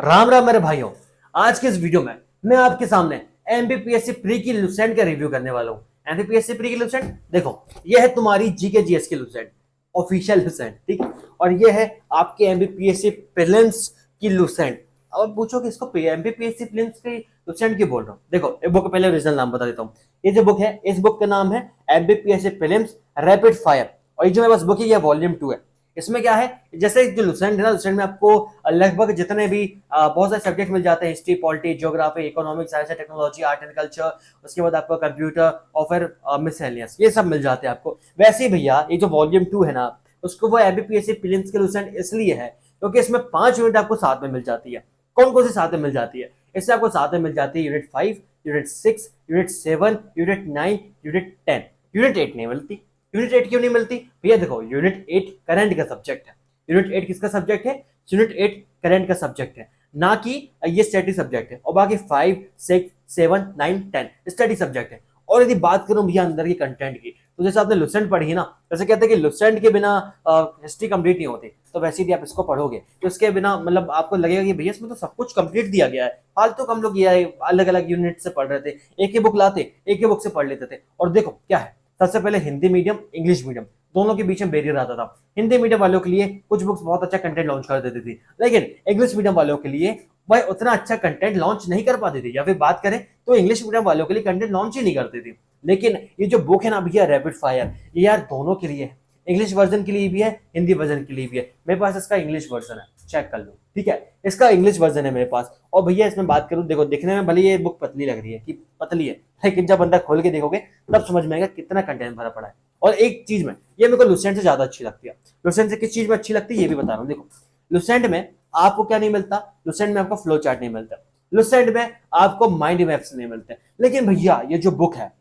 राम राम मेरे भाइयों। आज के इस वीडियो में मैं आपके सामने एमपीपीएससी प्री की लुसेंट का रिव्यू करने वाला हूँ। एमपीपीएससी प्री की लुसेंट देखो, ये है तुम्हारी जीके जीएस की लुसेंट, ऑफिशियल लुसेंट, ठीक है। और ये है आपके एमपीपीएससी प्रीलिम्स की लुसेंट। अब पूछो कि इसको एमपीपीएससी प्रीलिम्स की लुसेंट क्यों बोल रहा हूँ। देखो एक बुक का पहले ओरिजिनल नाम बता देता हूँ। ये जो बुक है, इस बुक का नाम है एमपीपीएससी प्रीलिम्स रैपिड फायर। और ये जो मेरे पास बुक है, ये वॉल्यूम 2 है। इसमें क्या है, जैसे जो लुसेंट है ना, लुसेंट में आपको लगभग जितने भी बहुत सारे सब्जेक्ट मिल जाते हैं, history, polity, geography, economics, science, technology, art and culture, उसके बाद आपको कंप्यूटर और फिर मिसलेनियस, ये सब मिल जाते हैं आपको। वैसे ही भैया ये जो वॉल्यूम 2 है ना, उसको वो एमपीपीएससी प्रीलिम्स के लुसेंट इसलिए है क्योंकि इसमें 5 यूनिट आपको साथ में मिल जाती है। कौन कौन सी साथ में मिल जाती है? इससे आपको साथ में मिल जाती है unit 5, unit 6, unit 7, unit 9, unit 10। Unit 8 नहीं मिलती। यूनिट 8 क्यों नहीं मिलती भैया? देखो, यूनिट 8 करंट का सब्जेक्ट है। यूनिट 8 किसका सब्जेक्ट है? यूनिट 8 करंट का सब्जेक्ट है, ना कि ये स्टडी सब्जेक्ट है। और बाकी 5, 6, 7, 9, 10 स्टडी सब्जेक्ट है। और यदि बात करूं भैया अंदर की कंटेंट की, तो जैसे आपने लुसेंट पढ़ी ना, जैसे कहते हैं कि लुसेंट के बिना हिस्ट्री कंप्लीट नहीं होती, तो वैसे ही आप इसको पढ़ोगे तो इसके बिना मतलब आपको लगेगा कि भैया इसमें तो सब कुछ कंप्लीट दिया गया है। फालतू हम लोग ये अलग अलग यूनिट से पढ़ रहे थे, एक ही बुक लाते, एक ही बुक से पढ़ लेते थे। और देखो क्या है, सबसे पहले हिंदी मीडियम, इंग्लिश मीडियम, दोनों के बीच में बैरियर आता था। हिंदी मीडियम वालों के लिए कुछ बुक्स बहुत अच्छा कंटेंट लॉन्च कर देती थी, लेकिन इंग्लिश मीडियम वालों के लिए वह उतना अच्छा कंटेंट लॉन्च नहीं कर पाती थी, या फिर बात करें तो इंग्लिश मीडियम वालों के लिए कंटेंट लॉन्च ही नहीं करती थी। लेकिन ये जो बुक है ना भैया रैपिड फायर, ये यार दोनों के लिए है। इंग्लिश वर्जन के लिए भी है, हिंदी वर्जन के लिए भी है। मेरे पास इसका इंग्लिश वर्जन है, चेक कर लो, ठीक है। इसका इंग्लिश वर्जन है मेरे पास। और भैया इसमें बात करूं, देखो दिखने में भले ये बुक पतली लग रही है कि पतली है, लेकिन जब बंदा खोल के देखोगे तब समझ में आएगा कितना कंटेंट भरा पड़ा है। और एक चीज में ये मेरे को लुसेंट से ज्यादा अच्छी लगती है। लुसेंट से किस चीज में अच्छी लगती है ये भी बता रहा हूँ। देखो, लुसेंट में आपको क्या नहीं मिलता? लुसेंट में आपको फ्लो चार्ट नहीं मिलता। लुसेंट में आपको माइंड मैप्स नहीं मिलते। लेकिन भैया ये जो बुक है,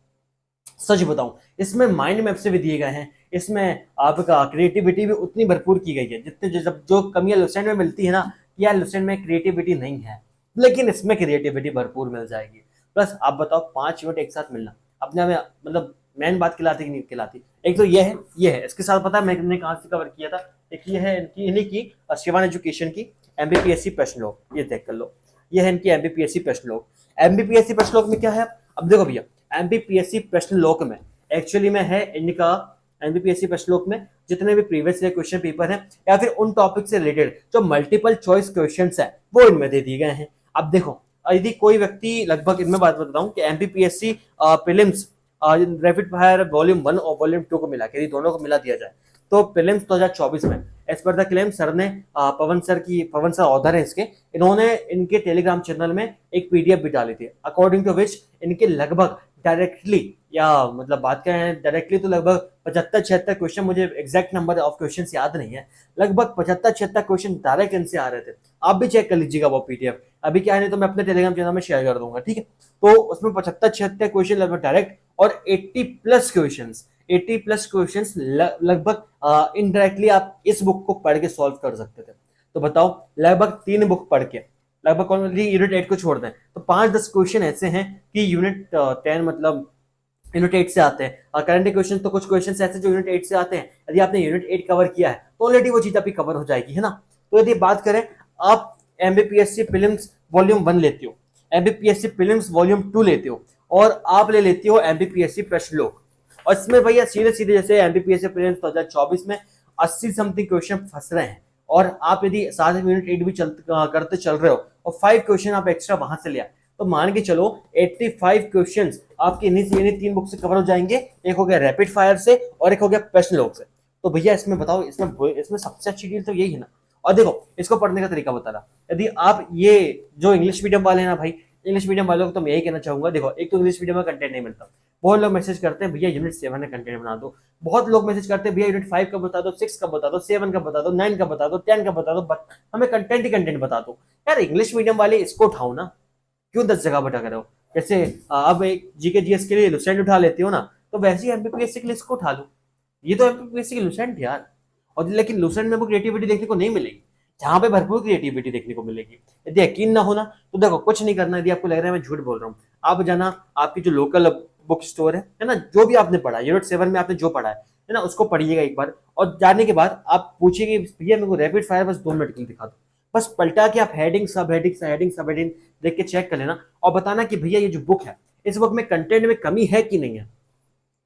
सच बताऊं, इसमें माइंड मैप से भी दिए गए हैं। इसमें आपका क्रिएटिविटी भी उतनी भरपूर की गई है जितने जब जो कमियां लुसेंट में मिलती है ना, कि यार लुसेंट में क्रिएटिविटी नहीं है, लेकिन इसमें क्रिएटिविटी भरपूर मिल जाएगी। प्लस आप बताओ 5 यूनिट एक साथ मिलना अपने में मतलब मेन बात खिलाती कि नहीं खिलाती? एक तो ये है इसके साथ, पता है मैंने कहाँ से कवर किया था? एक ये है इनकी, इन्हीं की शिवान एजुकेशन की एमबीपीएससी प्रश्न लोग, ये देख कर लो। ये है इनकी एमबीपीएससी प्रश्न लोग। एमबीपीएससी प्रश्न लोग में क्या है? अब देखो भैया, एमपीपीएससी प्रश्न लोक में एक्चुअली में है इनका, एमपीपीएससी प्रश्न लोक में जितने भी प्रीवियस ईयर क्वेश्चन पेपर है या फिर उन टॉपिक से रिलेटेड जो मल्टीपल चॉइस क्वेश्चंस है, वो इनमें दे दिए गए हैं। अब देखो, यदि कोई व्यक्ति, लगभग इनमें बात बताऊं कि MPPSC prelims rapid fire volume 1 और वॉल्यूम 2 को मिला के, दोनों को मिला दिया जाए, तो प्रीलिम्स 2024 में as per the claim sir ने, पवन सर ऑथर है इसके, इन्होंने इनके टेलीग्राम चैनल में एक पीडीएफ भी डाली थी, अकॉर्डिंग टू विच इनके लगभग डायरेक्टली, या मतलब बात करें डायरेक्टली, तो लगभग 75-76 क्वेश्चन, मुझे एग्जैक्ट नंबर ऑफ क्वेश्चन याद नहीं है, लगभग 75-76 क्वेश्चन डायरेक्ट इनसे आ रहे थे। आप भी चेक कर लीजिएगा वो पीडीएफ, अभी क्या है नहीं तो मैं अपने टेलीग्राम चैनल में शेयर कर दूंगा, ठीक है। तो उसमें 75-76 क्वेश्चन लगभग डायरेक्ट, और 80 प्लस क्वेश्चन लगभग इनडायरेक्टली आप इस बुक को पढ़ के सॉल्व कर सकते थे। तो बताओ, लगभग 3 बुक पढ़ के, लगभग कौन यूनिट 8 को छोड़ दें तो 5-10 क्वेश्चन ऐसे हैं कि यूनिट 10 मतलब यूनिट 8 से आते हैं। करंट क्वेश्चन तो कुछ क्वेश्चन ऐसे जो यूनिट 8 से आते हैं, यदि आपने यूनिट 8 कवर किया है तो ऑलरेडी वो चीज आपकी कवर हो जाएगी, है ना। तो यदि बात करें, आप एमबीपीएससी प्रीलिम्स वॉल्यूम 1 लेते हो, एमबीपीएससी प्रीलिम्स वॉल्यूम 2 लेते हो, और आप ले लेते हो एमबीपीएससी प्रश्न लोक, और इसमें भैया सीधे सीधे जैसे एमबीपीएससी प्रीलिम्स 2024 में 80 समथिंग क्वेश्चन फंस रहे हैं, और आप यदि साथ में यूनिट 8 भी करते चल रहे हो और 5 क्वेश्चन आप एक्स्ट्रा वहां से लिया, तो मान के चलो 85 क्वेश्चंस आपके इन्हीं 3 बुक से कवर हो जाएंगे। एक हो गया रैपिड फायर से और एक हो गया प्रश्न लोक से। तो भैया इसमें बताओ, इसमें सबसे अच्छी डील तो यही है ना। और देखो, इसको पढ़ने का तरीका बता रहा, यदि आप ये जो इंग्लिश मीडियम वाले हैं ना भाई, इंग्लिश मीडियम वालों को तो मैं यही कहना चाहूंगा, देखो एक तो इंग्लिश मीडियम में कंटेंट नहीं मिलता। बहुत लोग मैसेज करते हैं भैया यूनिट 7 में कंटेंट बना दो, बहुत लोग मैसेज करते हैं भैया यूनिट 5 का बता दो, 6 का बता दो, 7 का बता दो, 9 का बता दो, 10 का बता दो, बट हमें कंटेंट ही कंटेंट बता दो। यार इंग्लिश मीडियम वाले इसको उठाओ ना, क्यों 10 जगह भटक रहे हो? जैसे अब एक जीके जीएस के लिए लुसेंट उठा लेते हो ना, तो वैसे ही एमपीपीएससी के लिए इसको उठा लो। ये तो एमपीपीएससी की लुसेंट यार। और लेकिन लुसेंट में वो क्रिएटिविटी देखने को नहीं मिलेगी, जहां पे भरपूर क्रिएटिविटी देखने को मिलेगी। यदि यकीन ना होना तो देखो, कुछ नहीं करना। यदि आपको लग रहा है मैं झूठ बोल रहा हूँ, आप जाना आपकी जो लोकल बुक स्टोर है ना, जो भी आपने पढ़ा यूनिट 7 में आपने जो पढ़ा है ना, उसको पढ़िएगा एक बार, और जाने के बाद आप पूछिए कि भैया मेरे को रैपिड फायर बस 2 मिनट के लिए दिखा दो। बस पलटा के आप हेडिंग सब हेडिंग हेडिंग सब हेडिंग देख के चेक कर लेना और बताना कि भैया ये जो बुक है इस बुक में कंटेंट में कमी है कि नहीं है।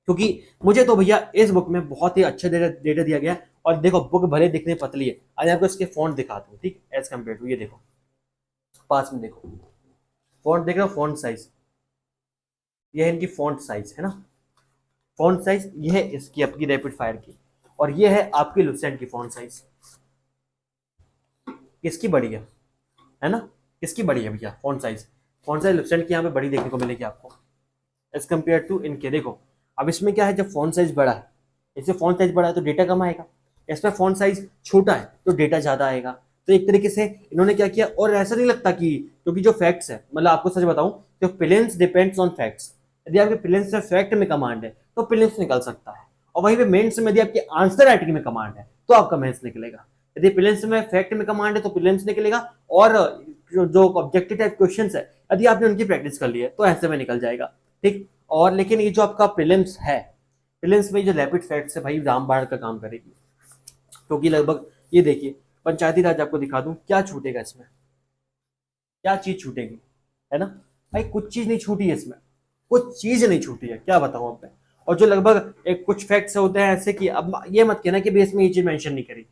क्योंकि मुझे तो भैया इस बुक में बहुत ही अच्छा डेटा दिया गया है। और देखो बुक भले दिखने पतली है, आज आपको इसके फॉन्ट दिखाता हूँ, ठीक, एज कम्पेयर टू ये देखो, पास में देखो फॉन्ट देख रहे हो, फॉन्ट साइज, ये है इनकी फॉन्ट साइज है ना, फॉन्ट साइज ये है इसकी आपकी रैपिड फायर की, और ये है आपकी लुसेंट की फॉन्ट साइज। किसकी बड़ी है ना, किसकी बड़ी है भैया font size, font size Lucent की यहाँ पे बड़ी देखने को मिलेगी आपको एज कम्पेयर टू इनके। देखो अब इसमें क्या है, जब फॉन्ट साइज बड़ा है, इससे फॉन्ट साइज बड़ा है तो डेटा कम आएगा, इसमें फॉन्ट साइज छोटा है तो डेटा ज्यादा आएगा। तो एक तरीके से इन्होंने क्या किया, और ऐसा नहीं लगता कि, क्योंकि जो फैक्ट्स है, मतलब आपको सच बताऊं, जो प्रिलिम्स डिपेंड्स ऑन फैक्ट्स, यदि आपके प्रिलिम्स में फैक्ट में कमांड है तो प्रिलिम्स निकल सकता है, और वहीं पे मेंस में यदि आपके आंसर राइटिंग में कमांड है तो आपका मेंस निकलेगा। यदि प्रिलिम्स में फैक्ट में कमांड है तो प्रिलिम्स निकलेगा, और जो ऑब्जेक्टिव टाइप क्वेश्चन है यदि आपने उनकी प्रैक्टिस कर ली है तो ऐसे में निकल जाएगा, ठीक। और लेकिन ये जो आपका प्रीलिम्स है, प्रीलिम्स में जो रैपिड फैक्ट्स है भाई रामबाण का काम करेगी, क्योंकि लगभग ये देखिए पंचायती राज आपको दिखा दूं क्या छूटेगा इसमें, क्या चीज छूटेगी, है ना भाई, कुछ चीज नहीं छूटी है इसमें, कुछ चीज नहीं छूटी है, क्या बताऊं अब मैं। और जो लगभग एक कुछ फैक्ट्स होते हैं ऐसे कि, अब ये मत कहना कि भी इसमें ये चीज मेंशन नहीं करी,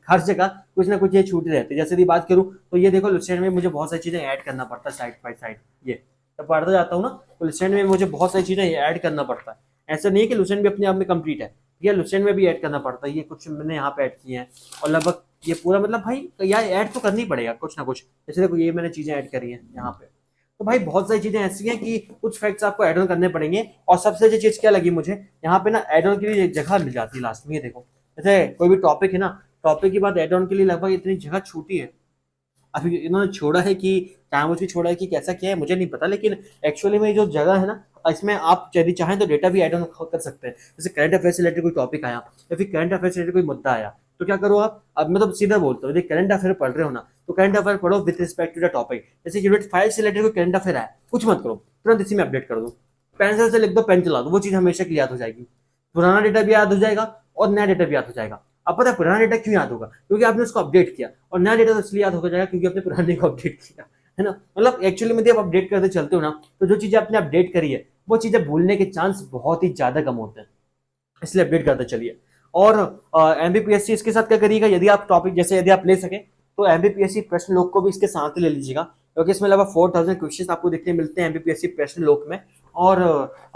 हर जगह कुछ ना कुछ ये छूटे रहते हैं। जैसे यदि बात करूं तो ये देखो लुसेंट में मुझे बहुत सारी चीजें ऐड करना पड़ता है साइड बाय साइड, ये जब पढ़ता जाता हूँ ना तो लुसेंट में मुझे बहुत सारी चीजें ऐड करना पड़ता है। ऐसा नहीं है कि लुसेंट भी अपने आप में कंप्लीट है, ये लुसेंट में भी ऐड करना पड़ता है, ये कुछ मैंने यहाँ पे ऐड किए हैं, और लगभग ये पूरा मतलब भाई यार ऐड तो करनी पड़ेगा कुछ ना कुछ। जैसे देखो ये मैंने चीजें ऐड करी हैं यहाँ पे, तो भाई बहुत सारी चीजें ऐसी हैं कि कुछ फैक्ट्स आपको ऐड ऑन करने पड़ेंगे। और सबसे अच्छी चीज क्या लगी मुझे, यहाँ पे ना ऐड ऑन के लिए जगह मिल जाती है लास्ट में, ये देखो जैसे कोई भी टॉपिक है ना, टॉपिक की बात ऐड ऑन के लिए लगभग इतनी जगह छूटी है। अभी इन्होंने छोड़ा है कि जानबूझ के छोड़ा है कि कैसा क्या है मुझे नहीं पता, लेकिन एक्चुअली में जो जगह है ना इसमें आप यदि चाहें तो डेटा भी ऐड ऑन कर सकते हैं। जैसे करंट अफेयर से रिलेटेड कोई टॉपिक आया या फिर करंट अफेयर से रिलेटेड कोई मुद्दा आया तो क्या करो आप, अब मैं तो सीधा बोलता हूँ यदि करंट अफेयर पढ़ रहे हो ना तो करंट अफेयर पढ़ो with respect to the topic. जैसे यूनिट 5 से रिलेटेड कोई करंट अफेयर आया, कुछ मत करो, तुरंत इसी में अपडेट कर दो, पेंसिल से लिख दो, पेन चला दो, वो चीज हमेशा के लिए याद हो जाएगी, पुराना डेटा भी याद हो जाएगा और नया डेटा भी याद हो जाएगा। अब पता है पुराना डेटा क्यों याद होगा, क्योंकि आपने उसको अपडेट किया, और नया डेटा तो इसलिए याद हो जाएगा क्योंकि आपने पुराने को अपडेट किया, है ना। मतलब एक्चुअली में जब अपडेट करते चलते हो ना तो जो चीजें आपने अपडेट करी है वो चीजें भूलने के चांस बहुत ही ज्यादा कम होते हैं, इसलिए अपडेट करते चलिए। और एमबीपीएससी इसके साथ क्या करिएगा, यदि आप टॉपिक जैसे यदि आप ले सके तो एमबीपीएससी प्रश्न लोक को भी इसके साथ ही ले लीजिएगा, क्योंकि इसमें लगभग 4000 क्वेश्चन आपको देखने मिलते हैं एमबीपीएससी प्रश्न लोक में। और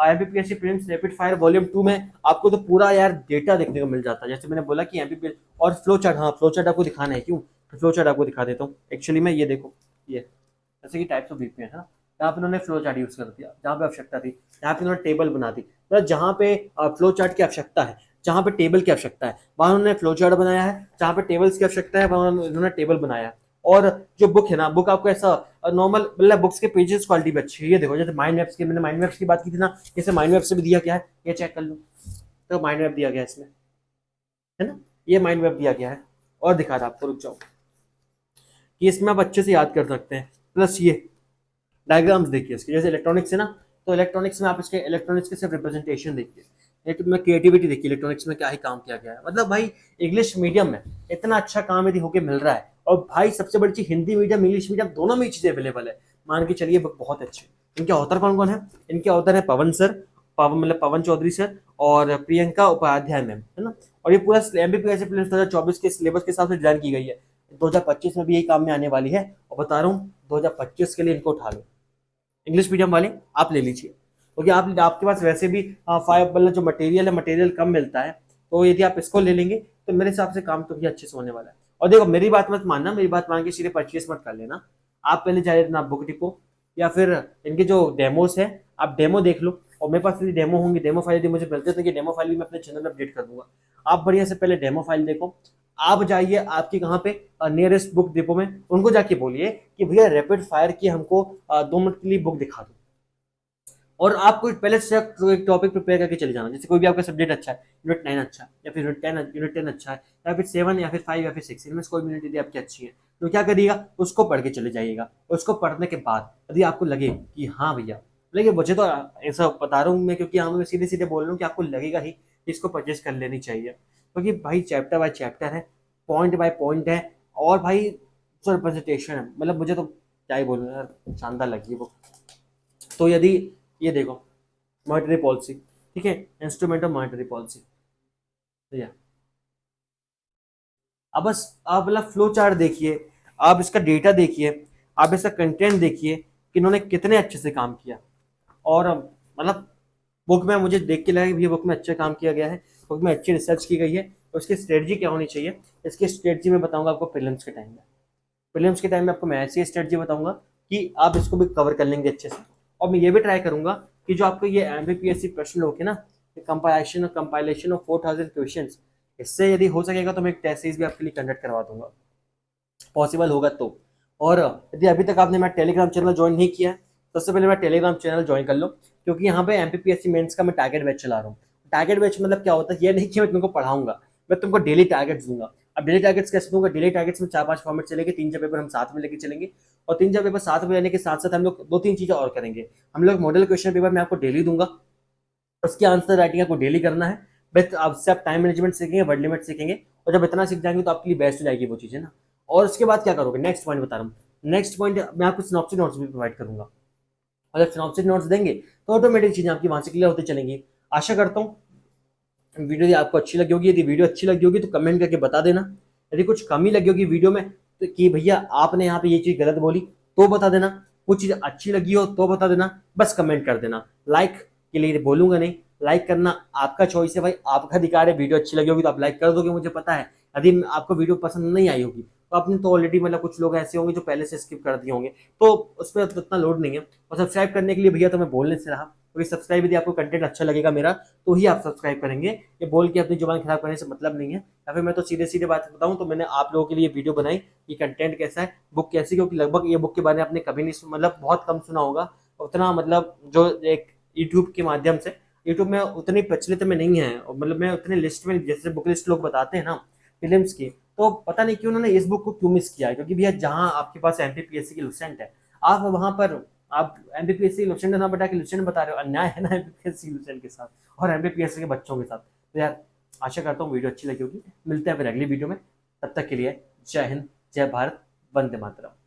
MBPSC prelims rapid fire volume 2 में आपको तो पूरा यार डेटा देखने को मिल जाता है। जैसे मैंने बोला कि एमबीपीएस और फ्लो चार्ट, हाँ फ्लो चार्ट आपको दिखाना है, क्यों फ्लो चार्ट आपको दिखा देता हूँ एक्चुअली में, ये देखो ये जैसे कि टाइप्स ऑफ वीपीएन है ना, यहाँ पे उन्होंने फ्लो चार्ट यूज कर दिया जहाँ पे आवश्यकता थी, यहाँ पे उन्होंने टेबल बना दी, मतलब जहाँ पे फ्लो चार्ट की आवश्यकता है, जहाँ पे टेबल की आवश्यकता है वहां उन्होंने फ्लो चार्ट बनाया है, जहाँ पे टेबल्स की आवश्यकता है वहां उन्होंने टेबल बनाया है। और जो बुक है ना, बुक आपको ऐसा नॉर्मल, मतलब बुक्स के पेजेस क्वालिटी भी अच्छी है, ये देखो जैसे माइंड मैप्स की, मैंने माइंड मैप्स की बात की थी ना, जैसे माइंड मैप से भी दिया क्या है ये चेक कर लो, तो माइंड मैप दिया गया है इसमें, है ना, ये माइंड मैप दिया गया है। और दिखा रहा आपको, रुक जाओ, कि इसमें आप अच्छे से याद कर सकते हैं। प्लस ये डायग्राम्स देखिए इसके, जैसे इलेक्ट्रॉनिक्स है ना, तो इलेक्ट्रॉनिक्स में आप इसके इलेक्ट्रॉनिक्स के सिर्फ रिप्रेजेंटेशन देखिए, एक में क्रिएटिविटी देखिए इलेक्ट्रॉनिक्स में क्या ही काम किया गया है। मतलब भाई इंग्लिश मीडियम में इतना अच्छा काम यदि होके मिल रहा है, और भाई सबसे बड़ी चीज हिंदी मीडियम इंग्लिश मीडियम दोनों में ही चीजें अवेलेबल है, मान के चलिए बहुत अच्छे। इनके ऑथर कौन कौन है, इनके ऑथर है पवन सर, पवन मतलब पवन चौधरी सर और प्रियंका उपाध्याय मैम, है ना। और ये पूरा एमबीपीएस प्रीलिम्स 2024 के सिलेबस के हिसाब से डिजाइन की गई है, 2025 में भी यही काम में आने वाली है, और बता रहा हूँ 2025 के लिए इनको उठा लो, इंग्लिश मीडियम वाले आप ले लीजिए, क्योंकि आप आपके पास वैसे भी फाइव वाला जो मटेरियल है मटेरियल कम मिलता है, तो यदि आप इसको ले लेंगे तो मेरे हिसाब से काम तो भी अच्छे से होने वाला है। और देखो मेरी बात मत मानना, मेरी बात मान के सीधे परचेस मत कर लेना, आप पहले जाए ना बुक डिपो या फिर इनके जो डेमोस है आप डेमो देख लो, और मेरे पास यदि डेमो होंगे, डेमो फाइल यदि मुझे मिलते तो कि डेमो फाइल भी मैं अपने चैनल में अपडेट कर दूंगा। आप बढ़िया से पहले डेमो फाइल देखो, आप जाइए आपके कहाँ पे नियरेस्ट बुक डिपो में, उनको जाके बोलिए कि भैया रैपिड फायर की हमको 2 मिनट के लिए बुक दिखा दो, और आपको पहले से एक टॉपिक प्रिपेयर करके चले जाना। जैसे कोई भी आपका सब्जेक्ट अच्छा है, यूनिट 9 अच्छा है या फिर यूनिट 10 अच्छा है, या फिर 7 या फिर 5 या फिर 6, इनमें से कोई यूनिट यदि आपकी अच्छी है तो क्या करिएगा, उसको पढ़ के चले जाइएगा। उसको पढ़ने के बाद यदि आपको लगे कि हाँ भैया, लेकिन मुझे तो ऐसा बता रहा हूँ मैं, क्योंकि हाँ मैं सीधे सीधे बोल रहा हूँ कि आपको लगेगा ही कि इसको परचेज कर लेनी चाहिए, क्योंकि भाई चैप्टर बाय चैप्टर है, पॉइंट बाय पॉइंट है, और भाई रिप्रेजेंटेशन है, मतलब मुझे तो क्या ही बोलूँ यार, शानदार लगी वो। तो यदि ये देखो मॉनेटरी पॉलिसी, ठीक है, इंस्ट्रूमेंट ऑफ मॉनेटरी पॉलिसी, तो या अब बस आप मतलब फ्लो चार्ट देखिए, आप इसका डेटा देखिए, आप इसका कंटेंट देखिए कि इन्होंने कितने अच्छे से काम किया। और मतलब बुक में मुझे देख के लगा कि ये बुक में अच्छा काम किया गया है, बुक में अच्छी रिसर्च की गई है। उसकी स्ट्रेटजी क्या होनी चाहिए, इसकी स्ट्रेटजी में बताऊंगा आपको प्रीलिम्स के टाइम में। प्रीलिम्स के टाइम में आपको मैं ऐसी स्ट्रेटजी बताऊंगा कि आप इसको भी कवर कर लेंगे अच्छे से। और मैं ये भी ट्राई करूंगा कि जो आपको ये एमपीपीएससी प्रश्न होके ना, कंपाइलेशन ऑफ 4000 क्वेश्चन, इससे यदि हो सकेगा तो मैं एक टेस्ट सीरीज भी आपके लिए कंडक्ट करवा दूंगा, पॉसिबल होगा तो। और यदि अभी तक आपने मेरा टेलीग्राम चैनल ज्वाइन नहीं किया है, सबसे पहले मेरा टेलीग्राम चैनल ज्वाइन कर लो, क्योंकि यहाँ पे एमपीपीएससी मेंस का मैं टारगेट बैच चला रहा हूँ। टारगेट बैच मतलब क्या होता है, ये नहीं कि मैं तुमको पढ़ाऊंगा, मैं तुमको डेली टारगेट्स दूंगा। अब डेली टारगेट्स कैसे दूंगा, डेली टारगेट्स में 4-5 फॉर्मेट चलेंगे, 3-4 पेपर हम साथ में लेके चलेंगे। और 3-4 पेपर साथ में लेने के साथ साथ हम लोग 2-3 चीजें और करेंगे। हम लोग मॉडल क्वेश्चन पेपर मैं आपको डेली दूंगा, उसकी आंसर राइटिंग आपको डेली करना है। बस आपसे आप टाइम मैनेजमेंट सीखेंगे, वर्ड लिमिट सीखेंगे, और जब इतना सीख जाएंगे तो आपके लिए बेस्ट हो जाएगी वो चीजें ना। और उसके बाद क्या करोगे, नेक्स्ट पॉइंट बता रहा हूँ। नेक्स्ट पॉइंट मैं आपको सिनॉप्सिस नोट्स भी प्रोवाइड करूंगा, और जब सिनॉप्सिस नोट्स देंगे तो ऑटोमेटिक चीजें आपकी वहां से क्लियर होती चलेंगी। आशा करता हूँ वीडियो यदि आपको अच्छी लगी होगी, यदि वीडियो अच्छी लगी होगी तो कमेंट करके बता देना। यदि कुछ कमी लगी होगी वीडियो में, तो कि भैया आपने यहाँ पे ये चीज गलत बोली, तो बता देना। कुछ चीज अच्छी लगी हो तो बता देना, बस कमेंट कर देना। लाइक के लिए बोलूंगा नहीं, लाइक करना आपका चॉइस है भाई, आपका अधिकार है। वीडियो अच्छी लगी होगी तो आप लाइक कर दोगे, मुझे पता है। यदि आपको वीडियो पसंद नहीं आई होगी तो आपने तो ऑलरेडी मतलब कुछ लोग ऐसे होंगे जो पहले से स्किप कर दिए होंगे, तो उस पर उतना लोड नहीं है। और सब्सक्राइब करने के लिए भैया तो मैं बोलने से रहा, क्योंकि सब्सक्राइब यदि आपको कंटेंट अच्छा लगेगा मेरा तो ही आप सब्सक्राइब करेंगे। ये बोल के अपनी जुबान खराब करने से मतलब नहीं है, या फिर मैं तो सीधे सीधे बात बताऊं तो मैंने आप लोगों के लिए वीडियो बनाई कि कंटेंट कैसा है, बुक कैसी, क्योंकि लगभग ये बुक के बारे में आपने कभी नहीं मतलब बहुत कम सुना होगा उतना, मतलब जो एक यूट्यूब के माध्यम से, यूट्यूब में उतनी प्रचलित में नहीं है, और मतलब मैं उतने लिस्ट में जैसे बुक लिस्ट लोग बताते हैं ना फिल्म्स की, तो पता नहीं क्यों उन्होंने इस बुक को क्यों मिस किया है। क्योंकि भैया जहां आपके पास एमपीपीएससी की लुसेंट है, आप वहां पर आप एमपीपीएससी लुसेंट ना बता के लुसेंट बता रहे हो, अन्याय है ना एमपीपीएससी लुसेंट के साथ और एमपीपीएससी के बच्चों के साथ। तो यार आशा करता हूँ वीडियो अच्छी लगी होगी, मिलते हैं फिर अगली वीडियो में, तब तक के लिए जय हिंद, जय भारत, वंदे मातरम।